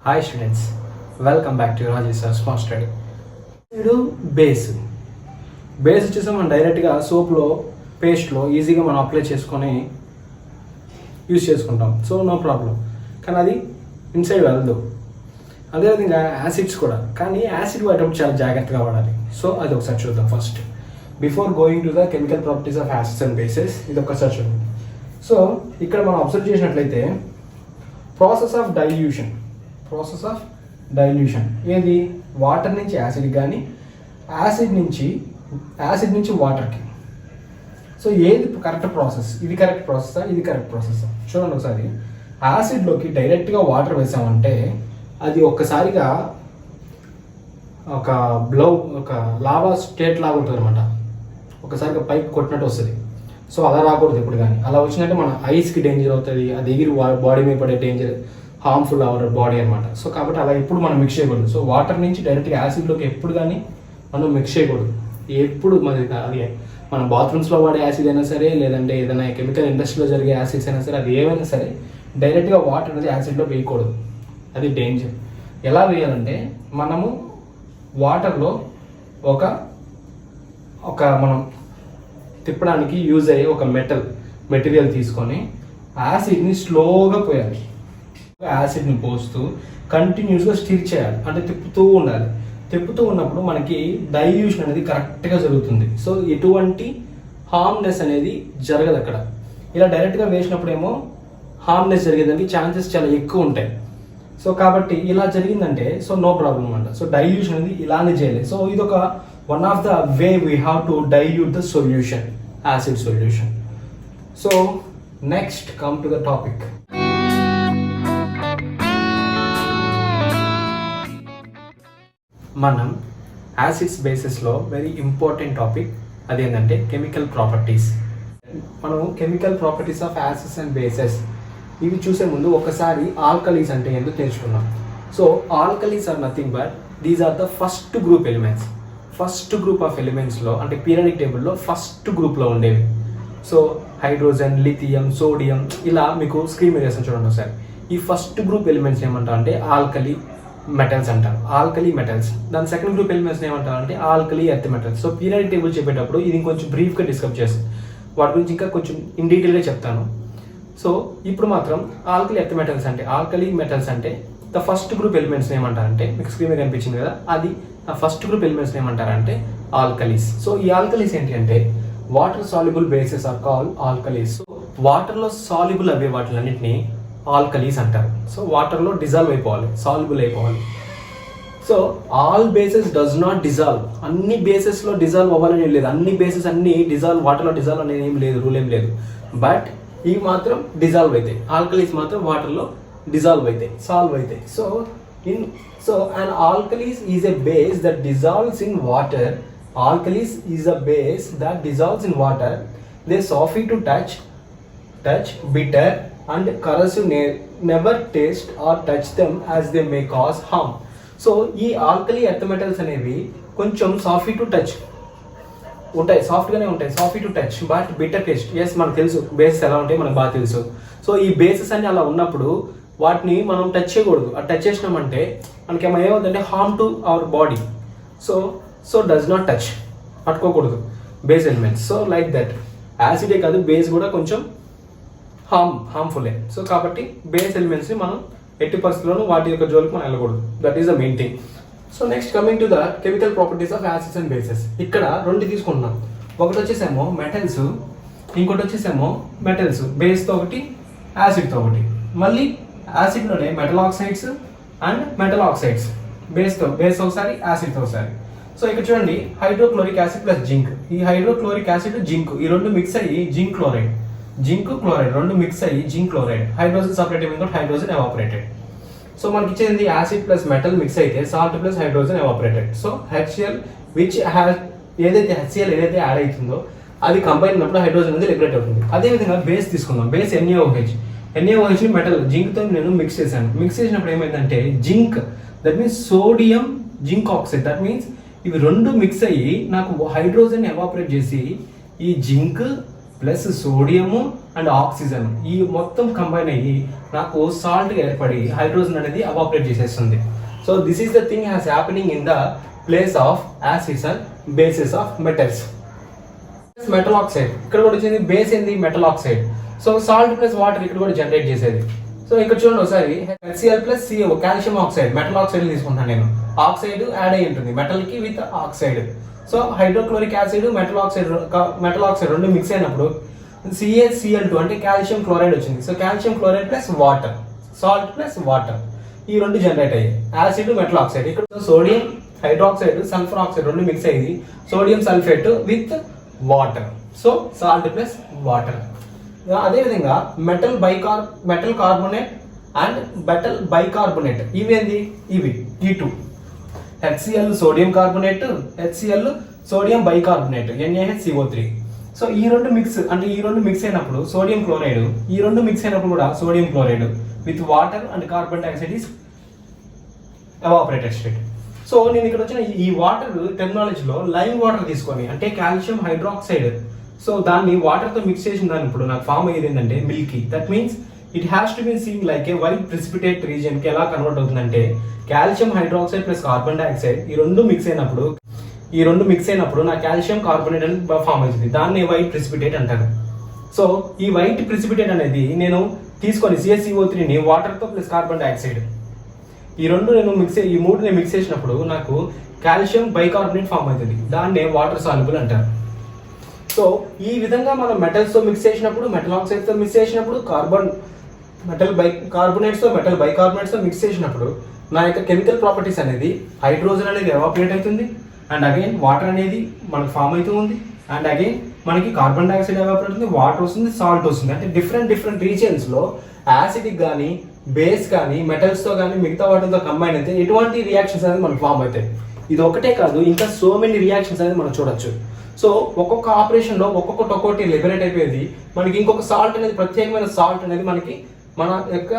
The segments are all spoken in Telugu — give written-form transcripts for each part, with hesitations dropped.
Hi students, welcome back to Rajesh sir smart study. ఇప్పుడు బేస్ వచ్చేసి మనం డైరెక్ట్గా సోప్లో పేస్ట్లో ఈజీగా మనం అప్లై చేసుకొని యూజ్ చేసుకుంటాం, సో నో ప్రాబ్లం. కానీ అది ఇన్సైడ్ వెళ్ళదు. అదేవిధంగా యాసిడ్స్ కూడా, కానీ యాసిడ్ వాడేటప్పుడు చాలా జాగ్రత్తగా వాడాలి. సో అది ఒకసారి చూద్దాం. First before going to the chemical properties of acids and bases, ఇది ఒకసారి చూడండి. సో ఇక్కడ మనం అబ్జర్వ్ చేసినట్లయితే ప్రాసెస్ ఆఫ్ డైల్యూషన్ ఏది, వాటర్ నుంచి యాసిడ్ కానీ యాసిడ్ నుంచి వాటర్కి. సో ఏది కరెక్ట్ ప్రాసెస్? ఇది కరెక్ట్ ప్రాసెసా, ఇది కరెక్ట్ ప్రాసెసా? చూడండి ఒకసారి. యాసిడ్లోకి డైరెక్ట్గా వాటర్ వేసామంటే అది ఒక్కసారిగా ఒక లావా స్టేట్ లాగా ఉంటుంది అనమాట. ఒకసారిగా పైకి కొట్టినట్టు వస్తుంది. సో అలా రాకూడదు ఎప్పుడు కానీ. అలా వచ్చినట్టే మన ఐస్కి డేంజర్ అవుతుంది, అది ఎగిరి బాడీ మీద పడే డేంజర్, హార్మ్ఫుల్ అవర్ బాడీ అనమాట. సో కాబట్టి అలా ఎప్పుడు మనం మిక్స్ చేయకూడదు. సో వాటర్ నుంచి డైరెక్ట్గా యాసిడ్లోకి ఎప్పుడు కానీ మనం మిక్స్ చేయకూడదు. ఎప్పుడు అది మన బాత్రూమ్స్లో వాడే యాసిడ్ అయినా సరే, లేదంటే ఏదైనా కెమికల్ ఇండస్ట్రీలో జరిగే యాసిడ్స్ అయినా సరే, అది ఏమైనా సరే డైరెక్ట్గా వాటర్ అనేది యాసిడ్లో వేయకూడదు. అది డేంజర్. ఎలా వేయాలంటే మనము వాటర్లో ఒక మనం తిప్పడానికి యూజ్ అయ్యే ఒక మెటీరియల్ తీసుకొని యాసిడ్ని స్లోగా పోయాలి. యాసిడ్ని పోస్తూ కంటిన్యూస్గా స్టిర్ చేయాలి, అంటే తిప్పుతూ ఉండాలి. తిప్పుతూ ఉన్నప్పుడు మనకి డైల్యూషన్ అనేది కరెక్ట్గా జరుగుతుంది. సో ఎటువంటి హార్మ్నెస్ అనేది జరగదు అక్కడ. ఇలా డైరెక్ట్గా వేసినప్పుడు ఏమో హార్మ్నెస్ జరిగేదానికి ఛాన్సెస్ చాలా ఎక్కువ ఉంటాయి. సో కాబట్టి ఇలా జరిగిందంటే సో నో ప్రాబ్లం అంట. సో డైల్యూషన్ అనేది ఇలానే చేయాలి. సో ఇది ఒక one of the way we have to dilute the solution, acid solution. So next come to the topic. మనం యాసిడ్స్ బేసిస్లో వెరీ ఇంపార్టెంట్ టాపిక్ అదేంటంటే కెమికల్ ప్రాపర్టీస్. మనం chemical properties of acids and bases ఇవి చూసే ముందు ఒకసారి ఆల్కలీస్ అంటే ఏంటో తెలుసుకున్నాం. So alkalis are nothing but these are the first group elements. First group of ఎలిమెంట్స్లో అంటే పీరియాడిక్ టేబుల్లో ఫస్ట్ గ్రూప్లో ఉండేవి. సో హైడ్రోజన్, లిథియం, సోడియం, ఇలా మీకు స్క్రీన్ మీద చేస్తాను చూడండి ఒకసారి. ఈ ఫస్ట్ గ్రూప్ ఎలిమెంట్స్ ఏమంటారు అంటే ఆల్కలీ మెటల్స్ అంటారు, ఆల్కలీ మెటల్స్. దాని సెకండ్ గ్రూప్ ఎలిమెంట్స్ ఏమంటారు అంటే alkali earth metals. So periodic table చెప్పేటప్పుడు ఇది కొంచెం బ్రీఫ్గా డిస్కస్ చేస్తాను, వాటి గురించి ఇంకా కొంచెం ఇన్ డీటెయిల్గా చెప్తాను. సో ఇప్పుడు మాత్రం ఆల్కలీ ఎర్త్ మెటల్స్ అంటే ఆల్కలీ మెటల్స్ అంటే ద ఫస్ట్ గ్రూప్ ఎలిమెంట్స్ ఏమంటారంటే మీకు స్క్రీన్ మీద కనిపించింది కదా, అది ఆ ఫస్ట్ గ్రూప్ ఎలిమెంట్స్ ఏమంటారంటే ఆల్కలీస్. సో ఈ ఆల్కలీస్ ఏంటి అంటే water soluble bases are called alkalis. So వాటర్లో సాల్యుబుల్ అవే వాటిలన్నింటినీ ఆల్కలీస్ అంటారు. సో వాటర్లో డిజాల్వ్ అయిపోవాలి, సాల్యుబుల్ అయిపోవాలి. So all bases does not dissolve. అన్ని బేసెస్లో డిజాల్వ్ అవ్వాలని ఏం లేదు, అన్ని బేసెస్ అన్ని డిజాల్వ్ వాటర్లో డిజాల్వ్ అనేది ఏం లేదు, రూల్ ఏం లేదు. బట్ ఇవి మాత్రం డిజాల్వ్ అవుతాయి, ఆల్కలీస్ మాత్రం వాటర్లో డిజాల్వ్ అవుతాయి, సాల్వ్ అవుతాయి. So an alkalis is a base that dissolves in water. Alkalis is a base that dissolves in water. They softy to touch, bitter and corrosive. Never taste or touch them as they may cause harm. So ఈ ఆల్కలీ ఎర్త్ మెటల్స్ అనేవి కొంచెం సాఫ్ట్ టు టచ్ ఉంటాయి, సాఫ్ట్గానే ఉంటాయి, soft to touch but bitter taste. Yes మనకు తెలుసు బేసెస్ ఎలా ఉంటాయి, మనకు బాగా తెలుసు. సో ఈ బేసెస్ అన్ని అలా ఉన్నప్పుడు వాటిని మనం టచ్ చేయకూడదు. ఆ టచ్ చేసినామంటే మనకి ఏమవుతుందంటే harm to our body. So does not touch, పట్టుకోకూడదు base elements. So like that యాసిడే కాదు, బేస్ కూడా కొంచెం హార్మ్ఫుల్లే. సో కాబట్టి బేస్ ఎలిమెంట్స్ని మనం ఎట్టి పరిస్థితుల్లోనూ వాటి యొక్క జోలికి మనం వెళ్ళకూడదు. That is the main thing. So next coming to the chemical properties of acids and bases. ఇక్కడ రెండు తీసుకుంటున్నాం. ఒకటి వచ్చేసేమో మెటల్స్, ఇంకోటి వచ్చేసేమో మెటల్స్ బేస్తో ఒకటి, యాసిడ్తో ఒకటి. మళ్ళీ యాసిడ్లోనే metal oxides and metal oxides, base ఒకసారి, యాసిడ్తో ఒకసారి. సో ఇక్కడ చూడండి, హైడ్రోక్లోరిక్ యాసిడ్ ప్లస్ జింక్. ఈ హైడ్రోక్లోరిక్ యాసిడ్ జింక్ ఈ రెండు మిక్స్ అయ్యి జింక్ క్లోరైడ్ రెండు మిక్స్ అయ్యి జింక్ క్లోరైడ్. హైడ్రోజన్ సపరేట్ అయింది, హైడ్రోజన్ ఎవాపరేటెడ్. సో మనకి ఇచ్చేది యాసిడ్ ప్లస్ మెటల్ మిక్స్ అయితే salt plus hydrogen evaporated. So HCl which ఏదైతే HCl ఏదైతే యాడ్ అవుతుందో అది కంబైన్ అయినప్పుడు హైడ్రోజన్ అనేది లిబరేట్ అవుతుంది. అదేవిధంగా బేస్ తీసుకుందాం. బేస్ NaOH ని మెటల్ జింక్తో నేను మిక్స్ చేశాను. మిక్స్ చేసినప్పుడు ఏమైందంటే zinc, that means sodium zinc oxide, that means ఇవి రెండు మిక్స్ అయ్యి నాకు హైడ్రోజన్ ఎవాపరేట్ చేసి ఈ zinc plus sodium and oxygen ఈ మొత్తం కంబైన్ అయ్యి నాకు సాల్ట్ ఏర్పడి హైడ్రోజన్ అనేది అవాపరేట్ చేసేస్తుంది. So this is the thing has happening in the place of acids and bases of metals. Metal oxide ఇక్కడ కూడా వచ్చింది, బేస్ ఏంది metal oxide. So salt plus water ఇక్కడ కూడా జనరేట్ చేసేది. సో ఇక్కడ చూడండి ఒకసారి HCl plus CO calcium oxide, metal oxide తీసుకుంటాను నేను. ఆక్సైడ్ యాడ్ అయి ఉంటుంది మెటల్ కి with oxide. So hydrochloric acid metal oxide రెండు మిక్స్ అయినప్పుడు CaCl2 అంటే కాల్షియం క్లోరైడ్ వచ్చింది. So calcium chloride plus water, salt plus water ఈ రెండు జనరేట్ అయ్యాయి, యాసిడ్ మెటల్ ఆక్సైడ్. ఇక్కడ సోడియం హైడ్రాక్సైడ్ సల్ఫర్ ఆక్సైడ్ రెండు మిక్స్ అయ్యింది, sodium sulphate with water. So salt plus water. అదేవిధంగా metal carbonate and metal bicarbonate ఇవేంది, ఇవి ఈ two HCl sodium carbonate, HCl sodium bicarbonate NaHCO3. So ఈ రెండు మిక్స్ అయినప్పుడు సోడియం క్లోరైడ్, ఈ రెండు మిక్స్ అయినప్పుడు కూడా sodium chloride with water and carbon dioxide is evaporated state. So నేను ఇక్కడ వచ్చిన ఈ వాటర్ టెర్మినాలజీలో లైమ్ వాటర్ తీసుకొని అంటే కాల్షియం హైడ్రాక్సైడ్, సో దాన్ని వాటర్ తో మిక్స్ చేసిన దాని ఇప్పుడు నాకు ఫామ్ అయ్యేది ఏంటంటే Milky. That means it has to be seen like A white precipitate region కి ఎలా కన్వర్ట్ అవుతుందంటే calcium hydroxide plus carbon dioxide ఈ రెండు మిక్స్ అయినప్పుడు నా కాల్షియం కార్బోనేట్ అనేది ఫామ్ అవుతుంది, దాన్ని వైట్ ప్రిసిపిటేట్ అంటారు. సో ఈ వైట్ ప్రిసిపిటేట్ అనేది నేను తీసుకొని CaCO3ని వాటర్ తో ప్లస్ కార్బన్ డైఆక్సైడ్ ఈ మూడు నేను మిక్స్ చేసినప్పుడు నాకు కాల్షియం బైకార్బోనేట్ ఫామ్ అవుతుంది, దాన్నే వాటర్ సాల్యుబుల్ అంటారు. సో ఈ విధంగా మనం మెటల్స్ తో మిక్స్ చేసినప్పుడు, మెటల్ ఆక్సైడ్ తో మిక్స్ చేసినప్పుడు, మెటల్ బైకార్బోనేట్స్ తో మిక్స్ చేసినప్పుడు నా యొక్క కెమికల్ ప్రాపర్టీస్ అనేది హైడ్రోజన్ అనేది ఎవాపరేట్ అవుతుంది, అండ్ అగైన్ వాటర్ అనేది మనకు ఫామ్ అవుతూ ఉంది, అండ్ అగైన్ మనకి కార్బన్ డైఆక్సైడ్ ఎవాపరేట్ అవుతుంది, వాటర్ వస్తుంది, సాల్ట్ వస్తుంది. అంటే డిఫరెంట్ రీజియన్స్ లో యాసిడిక్ కానీ బేస్ కానీ మెటల్స్ తో కానీ మిగతా వాటితో కంబైన్ అయితే ఎటువంటి రియాక్షన్స్ అనేది మనకు ఫామ్ అవుతాయి. ఇది ఒకటే కాదు, ఇంకా సో మెనీ రియాక్షన్స్ అనేది మనం చూడొచ్చు. సో ఒక్కొక్క ఆపరేషన్ లో ఒక్కొక్కటి లిబరేట్ అయిపోయేది, మనకి ఇంకొక సాల్ట్ అనేది ప్రత్యేకమైన సాల్ట్ అనేది మనకి మన యొక్క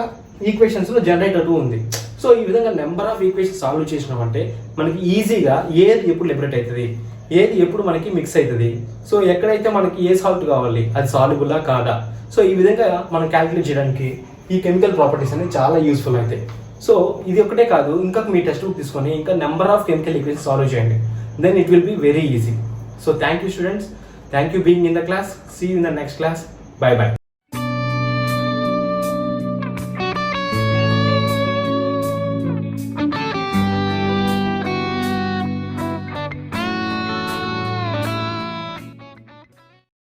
ఈక్వేషన్స్ లో జనరేట్ అవుతూ ఉంది. సో ఈ విధంగా నెంబర్ ఆఫ్ ఈక్వేషన్స్ సాల్వ్ చేసినామంటే మనకి ఈజీగా ఏది ఎప్పుడు లిబరేట్ అవుతుంది, ఏది ఎప్పుడు మనకి మిక్స్ అవుతుంది, సో ఎక్కడైతే మనకి ఏ సాల్ట్ కావాలి అది సాల్యుబుల్లా కాదా, సో ఈ విధంగా మనం క్యాలిక్యులేట్ చేయడానికి ఈ కెమికల్ ప్రాపర్టీస్ అనేవి చాలా యూస్ఫుల్ అవుతాయి. సో ఇది ఒకటే కాదు, ఇంకా మీ టెక్స్ట్ బుక్ తీసుకొని ఇంకా number of chemical equations solve చేయండి, then it will be very easy. So thank you students, thank you being in the class, see you in the next class, bye bye.